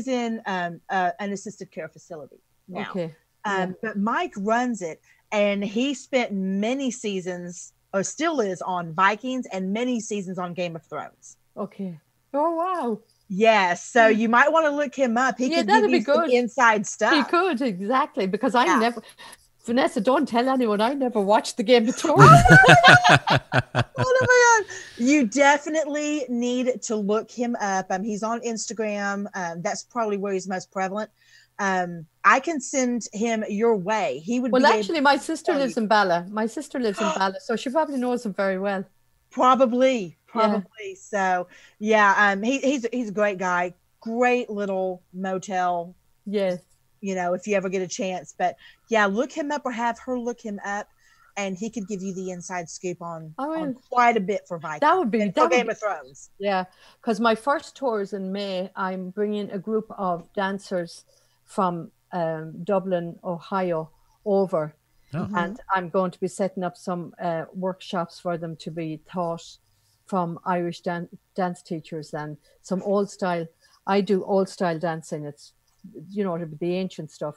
in an assisted care facility now. Okay. But Mike runs it, and he spent many seasons, or still is, on Vikings and many seasons on Game of Thrones. Okay. Oh, wow. Yes. So you might want to look him up. He could give you some inside stuff. He could, exactly. Because Vanessa, don't tell anyone, I never watched the Game of Thrones. Oh my God. You definitely need to look him up. He's on Instagram. That's probably where he's most prevalent. I can send him your way. He would. Well, actually, my sister lives in Bala. So she probably knows him very well. Probably. So yeah, he's a great guy. Great little motel. Yes. If you ever get a chance, but yeah, look him up or have her look him up, and he could give you the inside scoop on quite a bit for Vikings. That would be Game of Thrones. Yeah, because my first tour is in May. I'm bringing a group of dancers from Dublin, Ohio, over, and I'm going to be setting up some workshops for them to be taught from Irish dance teachers and some old style. I do old style dancing. It's the ancient stuff,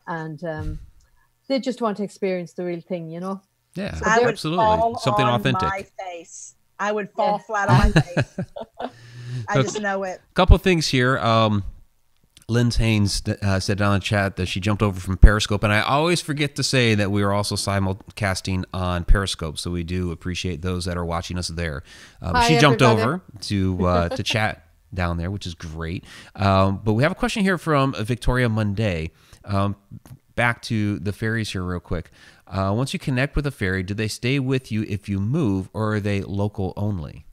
and they just want to experience the real thing, Yeah, so absolutely, something authentic. My face. I would fall flat on my face. I just know it. A couple of things here. Lynn's Haynes said down in the chat that she jumped over from Periscope, and I always forget to say that we are also simulcasting on Periscope, so we do appreciate those that are watching us there. Hi, she jumped everybody. over to chat down there, which is great. But we have a question here from Victoria Monday. Back to the fairies here real quick. Once you connect with a fairy, do they stay with you if you move, or are they local only?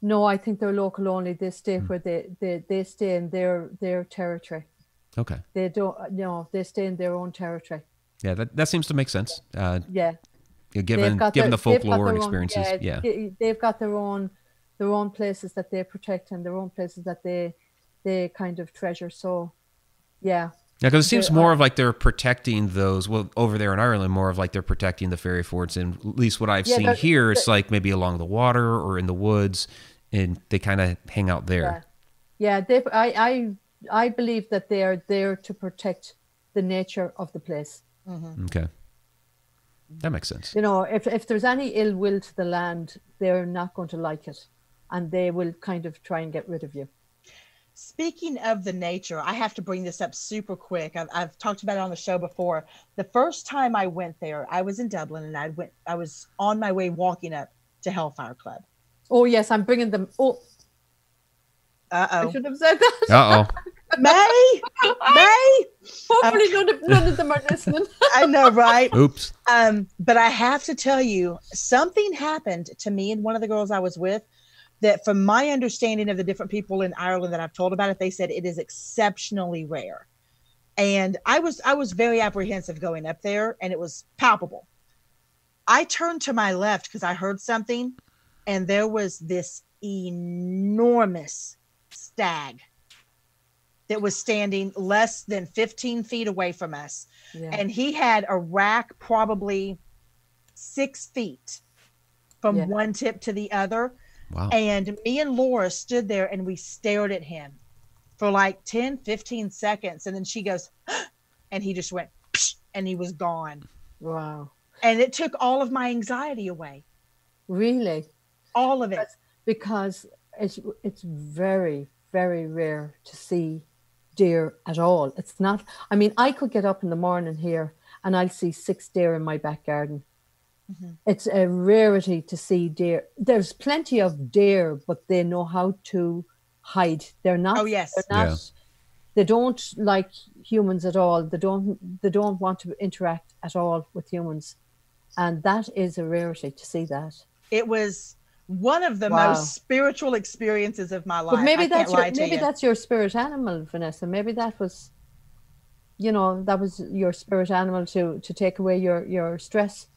No, I think they're local only. They stay where they stay in their territory. Okay. They don't. They stay in their own territory. Yeah, that seems to make sense. Yeah. Given the folklore and experiences. Yeah. They've got their own places that they protect and their own places that they kind of treasure. So, yeah. Yeah, because it seems more of like they're protecting those. Well, over there in Ireland, more of like they're protecting the fairy forts. And at least what I've seen here, it's like maybe along the water or in the woods, and they kind of hang out there. Yeah. I I believe that they are there to protect the nature of the place. Okay. That makes sense. You know, if there's any ill will to the land, they're not going to like it, and they will kind of try and get rid of you. Speaking of the nature, I have to bring this up super quick. I've talked about it on the show before. The first time I went there, I was in Dublin, and I was on my way walking up to Hellfire Club. Oh yes, I'm bringing them. Oh, I should have said that. May. Hopefully none of them are listening. I know, right? Oops. But I have to tell you, something happened to me and one of the girls I was with that, from my understanding of the different people in Ireland that I've told about it, they said it is exceptionally rare. And I was very apprehensive going up there, and it was palpable. I turned to my left because I heard something, and there was this enormous stag that was standing less than 15 feet away from us. Yeah. And he had a rack probably 6 feet from one tip to the other. Wow. And me and Laura stood there and we stared at him for like 10, 15 seconds. And then she goes, and he just went, and he was gone. Wow. And it took all of my anxiety away. Really? All of it. Because it's very, very rare to see deer at all. It's not, I mean, I could get up in the morning here and I'll see 6 deer in my back garden. It's a rarity to see deer. There's plenty of deer, but they know how to hide. They're not. Oh yes. They're not, They don't like humans at all. They don't want to interact at all with humans, and that is a rarity to see that. It was one of the most spiritual experiences of my life. But maybe that's your spirit animal, Vanessa. Maybe that was, that was your spirit animal to take away your stress.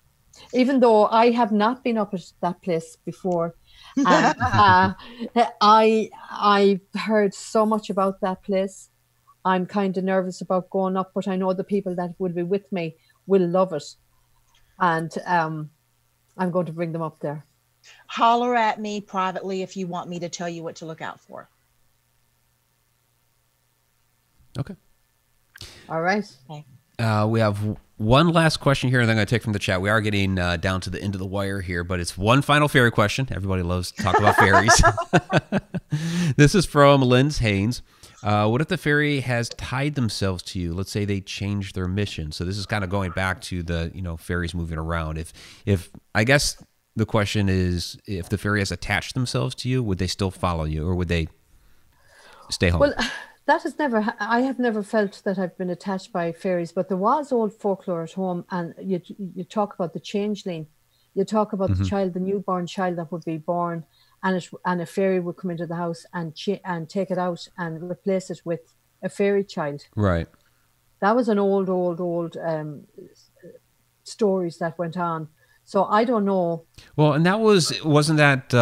Even though I have not been up at that place before, and, I heard so much about that place. I'm kind of nervous about going up, but I know the people that will be with me will love it, and I'm going to bring them up there. Holler at me privately if you want me to tell you what to look out for. Okay. All right. Okay. We have one last question here, and then I'm going to take from the chat. We are getting down to the end of the wire here, but it's one final fairy question. Everybody loves to talk about fairies. This is from Linz Haynes. What if the fairy has tied themselves to you? Let's say they changed their mission. So this is kind of going back to the fairies moving around. If I guess the question is, if the fairy has attached themselves to you, would they still follow you, or would they stay home? Well, I have never felt that I've been attached by fairies, but there was old folklore at home, and you talk about the changeling, you talk about the child, the newborn child that would be born, and a fairy would come into the house and take it out and replace it with a fairy child. Right. That was an old stories that went on. So I don't know. Well, and wasn't that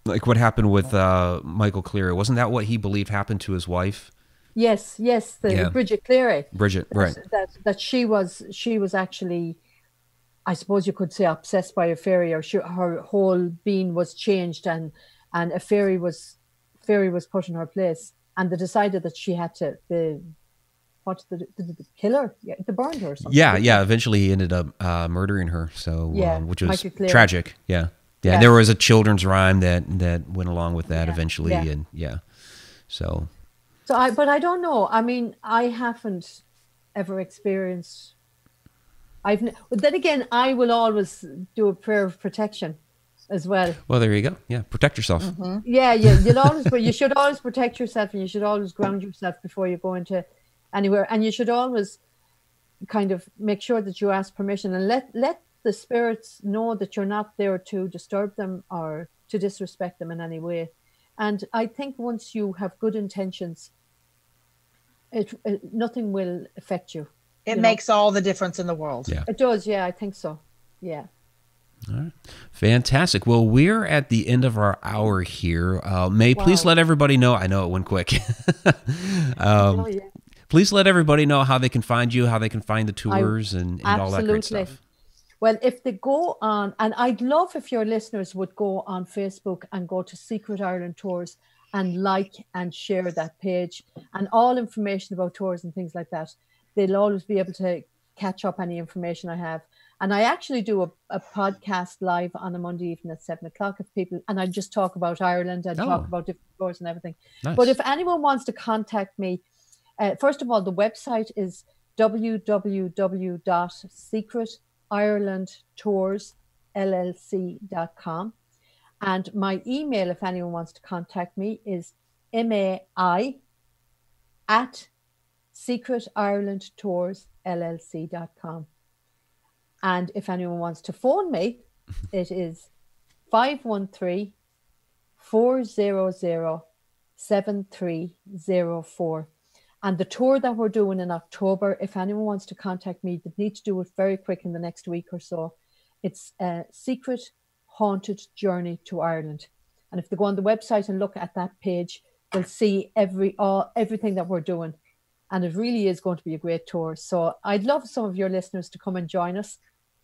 like what happened with Michael Cleary? Wasn't that what he believed happened to his wife? Yes, Bridget Cleary. Bridget, right? That she was actually, I suppose you could say, obsessed by a fairy, or her whole being was changed, and a fairy was put in her place, and they decided that she had to. Did they kill her? Yeah, they burned her or something. Yeah. Eventually, he ended up murdering her. So, which was tragic. Yeah. Yeah, there was a children's rhyme that went along with that eventually, and so. But I don't know. I mean, I haven't ever experienced. But then again, I will always do a prayer of protection, as well. Well, there you go. Yeah, protect yourself. Mm-hmm. Yeah, you should always protect yourself, and you should always ground yourself before you go into anywhere, and you should always kind of make sure that you ask permission, and let the spirits know that you're not there to disturb them or to disrespect them in any way. And I think once you have good intentions, nothing will affect you. It makes all the difference in the world. Yeah. It does. Yeah, I think so. Yeah. All right. Fantastic. Well, we're at the end of our hour here. May, please let everybody know. I know it went quick. Please let everybody know how they can find you, how they can find the tours, and all that great stuff. Well, if they go on, and I'd love if your listeners would go on Facebook and go to Secret Ireland Tours and like and share that page, and all information about tours and things like that. They'll always be able to catch up any information I have. And I actually do a podcast live on a Monday evening at 7 o'clock if people, and I just talk about Ireland and talk about different tours and everything. Nice. But if anyone wants to contact me, first of all, the website is www.secretirelandtoursllc.com. And my email, if anyone wants to contact me, is mai@secretirelandtoursllc.com. And if anyone wants to phone me, it is 513-400-7304. And the tour that we're doing in October, if anyone wants to contact me, they need to do it very quick in the next week or so. It's a Secret Haunted Journey to Ireland. And if they go on the website and look at that page, they'll see everything that we're doing. And it really is going to be a great tour. So I'd love some of your listeners to come and join us,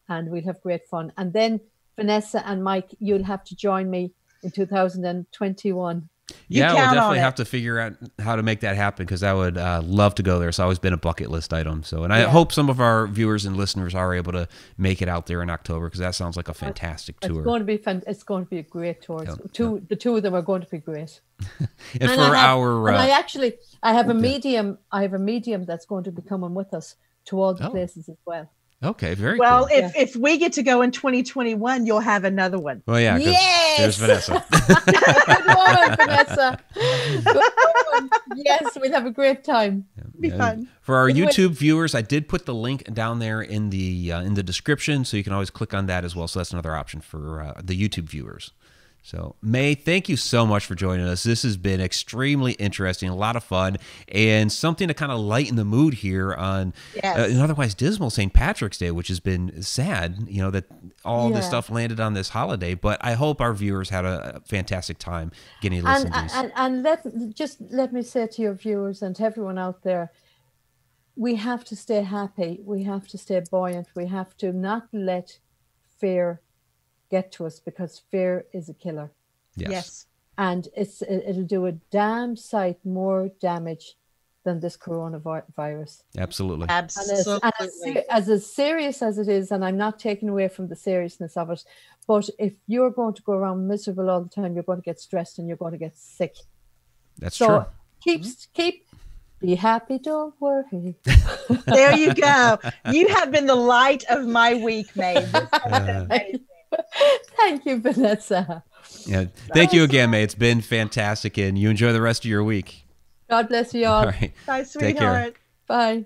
and we'll have great fun. And then Vanessa and Mike, you'll have to join me in 2021. Yeah, we'll definitely have to figure out how to make that happen, because I would love to go there. It's always been a bucket list item. So, and I hope some of our viewers and listeners are able to make it out there in October, because that sounds like a fantastic tour. It's going to be fun. It's going to be a great tour. The two of them are going to be great. and I have a medium. I have a medium that's going to be coming with us to all the places as well. Okay, very well. Cool. If we get to go in 2021, you'll have another one. Well, yeah. Yes! There's Vanessa. Good woman, Vanessa. Good woman. Yes, we'll have a great time. Be fun. For our YouTube viewers, I did put the link down there in the description, so you can always click on that as well. So that's another option for the YouTube viewers. So, Mai, thank you so much for joining us. This has been extremely interesting, a lot of fun, and something to kind of lighten the mood here on an otherwise dismal St. Patrick's Day, which has been sad, that all this stuff landed on this holiday. But I hope our viewers had a fantastic time getting to listen to these. And let me say to your viewers and to everyone out there, we have to stay happy. We have to stay buoyant. We have to not let fear get to us, because fear is a killer. Yes. And it'll do a damn sight more damage than this coronavirus. Absolutely. And as serious as it is, and I'm not taking away from the seriousness of it, but if you're going to go around miserable all the time, you're going to get stressed and you're going to get sick. That's true. Keep be happy, don't worry. There you go. You have been the light of my week, Mai. Thank you, Vanessa. Yeah, thank you again, Mai. It's been fantastic, and you enjoy the rest of your week. God bless you all. All right. Bye, sweetheart. Bye.